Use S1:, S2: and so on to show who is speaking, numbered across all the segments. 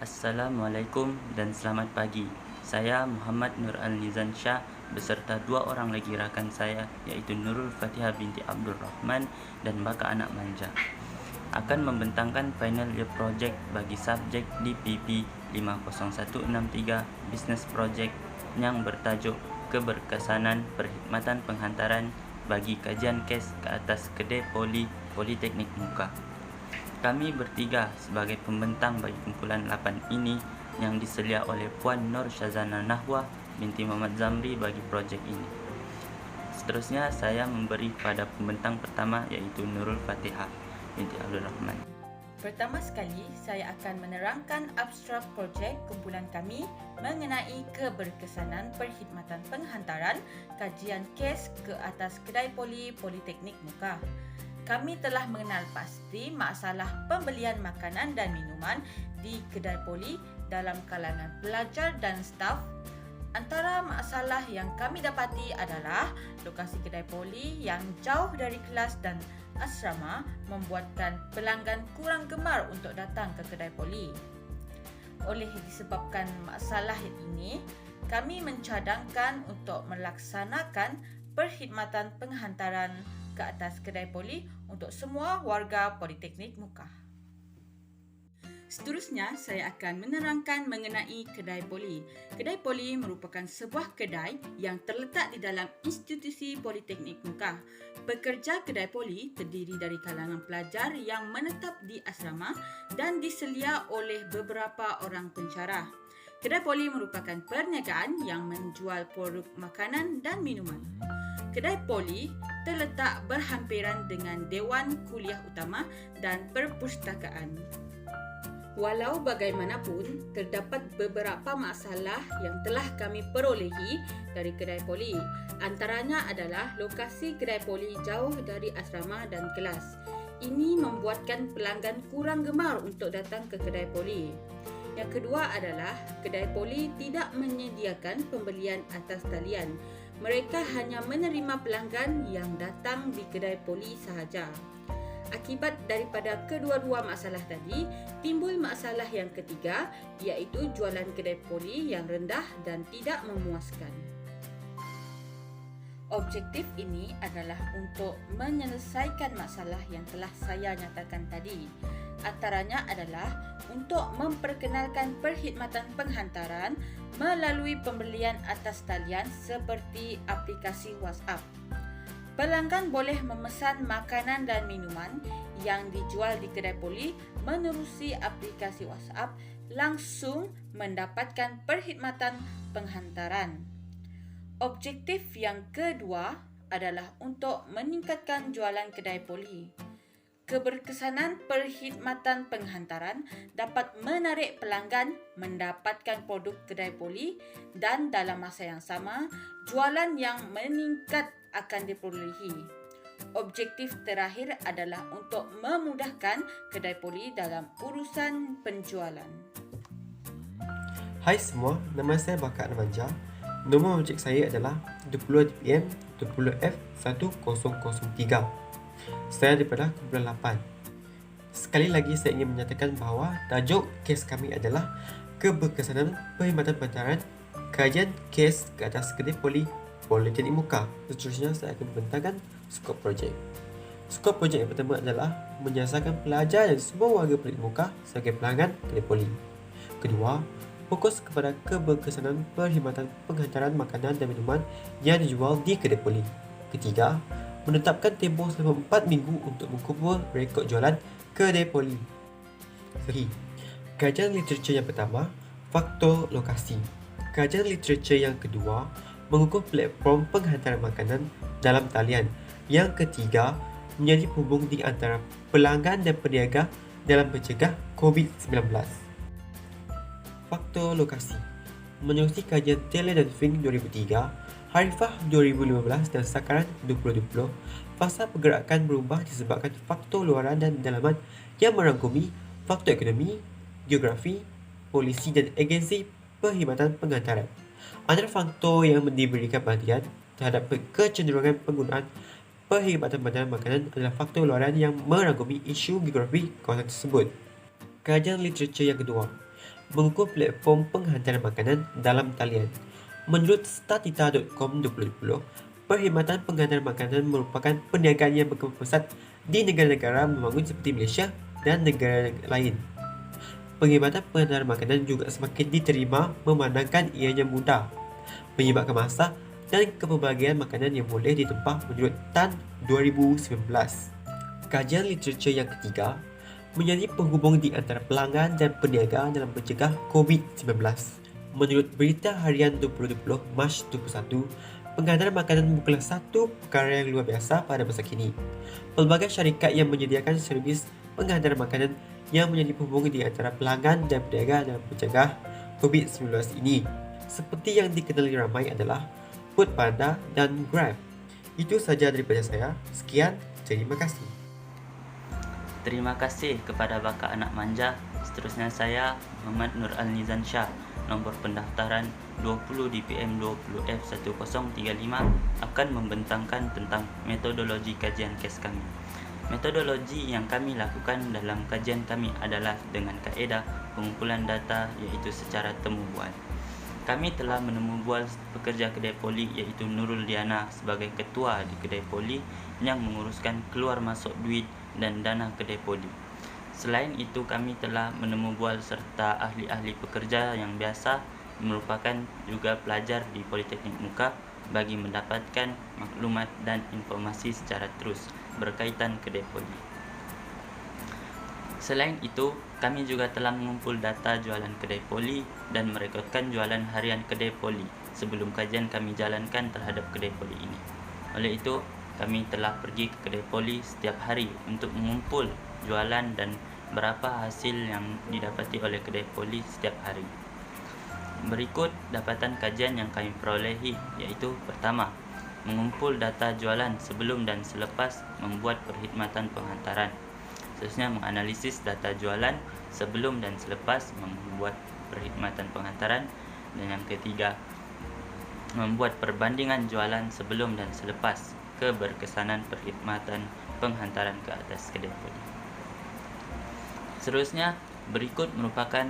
S1: Assalamualaikum dan selamat pagi. Saya Muhammad Nur Al-Nizan Shah beserta dua orang lagi rakan saya iaitu Nurul Fatihah binti Abdul Rahman dan Baka Anak Manja akan membentangkan final year project bagi subjek DPP 50163 Business Project yang bertajuk Keberkesanan Perkhidmatan Penghantaran bagi kajian kes ke atas kedai Politeknik Muka. Kami bertiga sebagai pembentang bagi kumpulan 8 ini yang diselia oleh Puan Nur Syazana Nahwa binti Muhammad Zamri bagi projek ini. Seterusnya saya memberi pada pembentang pertama iaitu Nurul Fatihah binti Abdul Rahman.
S2: Pertama sekali, saya akan menerangkan abstrak projek kumpulan kami mengenai keberkesanan perkhidmatan penghantaran kajian kes ke atas kedai Politeknik Muka. Kami telah mengenal pasti masalah pembelian makanan dan minuman di kedai poli dalam kalangan pelajar dan staf. Antara masalah yang kami dapati adalah lokasi kedai poli yang jauh dari kelas dan asrama membuatkan pelanggan kurang gemar untuk datang ke kedai poli. Oleh disebabkan masalah ini, kami mencadangkan untuk melaksanakan perkhidmatan penghantaran ke atas kedai poli untuk semua warga Politeknik Muka. Seterusnya, saya akan menerangkan mengenai kedai poli. Kedai poli merupakan sebuah kedai yang terletak di dalam institusi Politeknik Muka. Pekerja kedai poli terdiri dari kalangan pelajar yang menetap di asrama dan diselia oleh beberapa orang pensyarah. Kedai poli merupakan perniagaan yang menjual produk makanan dan minuman. Kedai poli terletak berhampiran dengan Dewan Kuliah Utama dan Perpustakaan. Walau bagaimanapun, terdapat beberapa masalah yang telah kami perolehi dari kedai poli. Antaranya adalah lokasi kedai poli jauh dari asrama dan kelas. Ini membuatkan pelanggan kurang gemar untuk datang ke kedai poli. Yang kedua adalah kedai poli tidak menyediakan pembelian atas talian. Mereka hanya menerima pelanggan yang datang di kedai poli sahaja. Akibat daripada kedua-dua masalah tadi, timbul masalah yang ketiga iaitu jualan kedai poli yang rendah dan tidak memuaskan. Objektif ini adalah untuk menyelesaikan masalah yang telah saya nyatakan tadi. Antaranya adalah untuk memperkenalkan perkhidmatan penghantaran melalui pembelian atas talian seperti aplikasi WhatsApp. Pelanggan boleh memesan makanan dan minuman yang dijual di kedai poli menerusi aplikasi WhatsApp langsung mendapatkan perkhidmatan penghantaran. Objektif yang kedua adalah untuk meningkatkan jualan kedai poli. Keberkesanan perkhidmatan penghantaran dapat menarik pelanggan mendapatkan produk kedai poli dan dalam masa yang sama, jualan yang meningkat akan diperolehi. Objektif terakhir adalah untuk memudahkan kedai poli dalam urusan penjualan.
S3: Hai semua, nama saya Baka Anak Manja. Nombor objek saya adalah 20 DPM 20F1003. Saya daripada kumpulan 8. Sekali lagi saya ingin menyatakan bahawa tajuk kes kami adalah Keberkesanan Perkhidmatan Penghantaran Kajian Kes ke atas kedai poli Politeknik Muka. Seterusnya saya akan membentangkan skop projek. Skop projek yang pertama adalah menyasarkan pelajar dan semua warga Politeknik Muka sebagai pelanggan kedai poli. Kedua, fokus kepada keberkesanan perkhidmatan penghantaran makanan dan minuman yang dijual di kedai poli. Ketiga, menetapkan tempoh selama 4 minggu untuk mengumpul rekod jualan kedai poli. Kajian literatur yang pertama, faktor lokasi. Kajian literatur yang kedua, mengukur platform penghantaran makanan dalam talian. Yang ketiga, menjadi penghubung di antara pelanggan dan peniaga dalam mencegah COVID-19. Faktor lokasi. Menerusi kajian Taylor dan Fink 2003, Harifah 2015 dan Sakaran 2020, fasa pergerakan berubah disebabkan faktor luaran dan dalaman yang merangkumi faktor ekonomi, geografi, polisi dan agensi perkhidmatan penghantaran. Antara faktor yang diberikan perhatian terhadap kecenderungan penggunaan perkhidmatan penghantaran makanan adalah faktor luaran yang merangkumi isu geografi kawasan tersebut. Kajian literatur yang kedua, mengukur platform penghantaran makanan dalam talian. Menurut statista.com 2020, perkhidmatan penghantaran makanan merupakan perniagaan yang berkembang pesat di negara-negara membangun seperti Malaysia dan negara lain. Perkhidmatan penghantaran makanan juga semakin diterima memandangkan ianya mudah, menyebabkan masa dan kepelbagaian makanan yang boleh ditempah menurut Tan 2019. Kajian literatur yang ketiga menjadi penghubung di antara pelanggan dan peniaga dalam mencegah COVID-19. Menurut Berita Harian 2020 Mac 21, penghantaran makanan bukanlah satu perkara yang luar biasa pada masa kini. Pelbagai syarikat yang menyediakan servis penghantaran makanan yang menjadi penghubung di antara pelanggan dan peniaga dalam mencegah COVID-19 ini. Seperti yang dikenali ramai adalah Foodpanda dan Grab. Itu saja daripada saya. Sekian, terima kasih.
S1: Terima kasih kepada Baka Anak Manja. Seterusnya saya, Muhammad Nur Al-Nizan Shah. Nombor pendaftaran 20 DPM 20F1035 akan membentangkan tentang metodologi kajian kes kami. Metodologi yang kami lakukan dalam kajian kami adalah dengan kaedah pengumpulan data iaitu secara temu bual. Kami telah menemu bual pekerja kedai poli iaitu Nurul Diana sebagai ketua di kedai poli yang menguruskan keluar masuk duit dan dana kedai poli. Selain itu, kami telah menemu bual serta ahli-ahli pekerja yang biasa merupakan juga pelajar di Politeknik Muka bagi mendapatkan maklumat dan informasi secara terus berkaitan kedai poli. Selain itu, kami juga telah mengumpul data jualan kedai poli dan merekodkan jualan harian kedai poli sebelum kajian kami jalankan terhadap kedai poli ini. Oleh itu, kami telah pergi ke kedai poli setiap hari untuk mengumpul jualan dan berapa hasil yang didapati oleh kedai poli setiap hari. Berikut dapatan kajian yang kami perolehi, iaitu pertama, mengumpul data jualan sebelum dan selepas membuat perkhidmatan penghantaran. Seterusnya, menganalisis data jualan sebelum dan selepas membuat perkhidmatan penghantaran. Dan yang ketiga, membuat perbandingan jualan sebelum dan selepas keberkesanan perkhidmatan penghantaran ke atas kedai poli. Seterusnya, berikut merupakan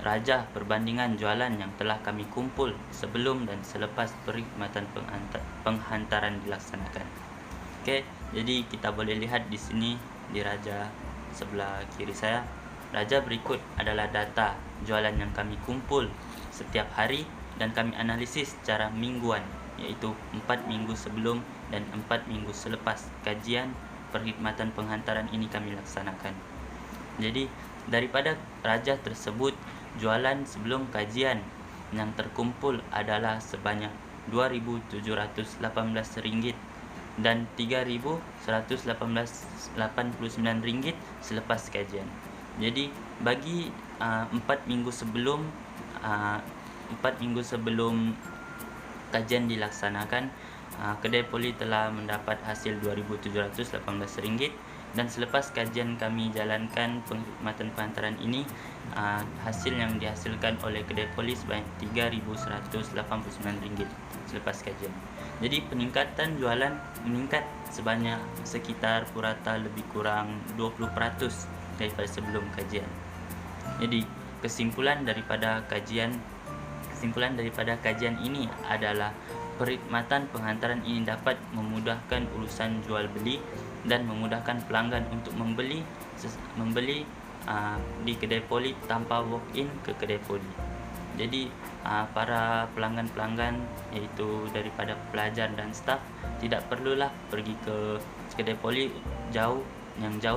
S1: rajah perbandingan jualan yang telah kami kumpul sebelum dan selepas perkhidmatan penghantaran dilaksanakan. Okey, jadi kita boleh lihat di sini di rajah sebelah kiri saya. Rajah berikut adalah data jualan yang kami kumpul setiap hari dan kami analisis secara mingguan, iaitu 4 minggu sebelum dan 4 minggu selepas kajian perkhidmatan penghantaran ini kami laksanakan. Jadi, daripada rajah tersebut, jualan sebelum kajian yang terkumpul adalah sebanyak RM2,718 dan RM3,189 selepas kajian. Jadi, bagi 4 minggu sebelum kajian dilaksanakan, kedai poli telah mendapat hasil RM2,718 dan selepas kajian kami jalankan perkhidmatan penghantaran ini, hasil yang dihasilkan oleh kedai poli sebanyak RM3,189 selepas kajian. Jadi peningkatan jualan meningkat sebanyak sekitar purata lebih kurang 20% daripada sebelum kajian. Jadi kesimpulan daripada kajian ini adalah perkhidmatan penghantaran ini dapat memudahkan urusan jual beli dan memudahkan pelanggan untuk membeli di kedai poli tanpa walk-in ke kedai poli. Jadi para pelanggan-pelanggan, iaitu daripada pelajar dan staf, tidak perlulah pergi ke kedai poli jauh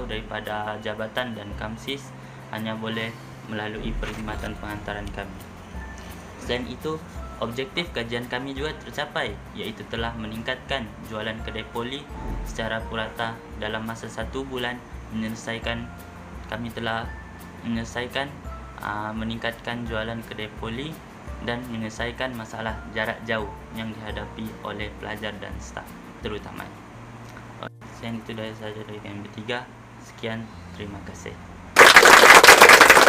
S1: daripada jabatan dan kamsis, hanya boleh melalui perkhidmatan penghantaran kami. Selain itu, objektif kajian kami juga tercapai, iaitu telah meningkatkan jualan kedai poli secara purata dalam masa 1 bulan. Kami telah menyelesaikan meningkatkan jualan kedai poli dan menyelesaikan masalah jarak jauh yang dihadapi oleh pelajar dan staf terutamanya. Selain itu, dari saya dari kami bertiga. Sekian, terima kasih.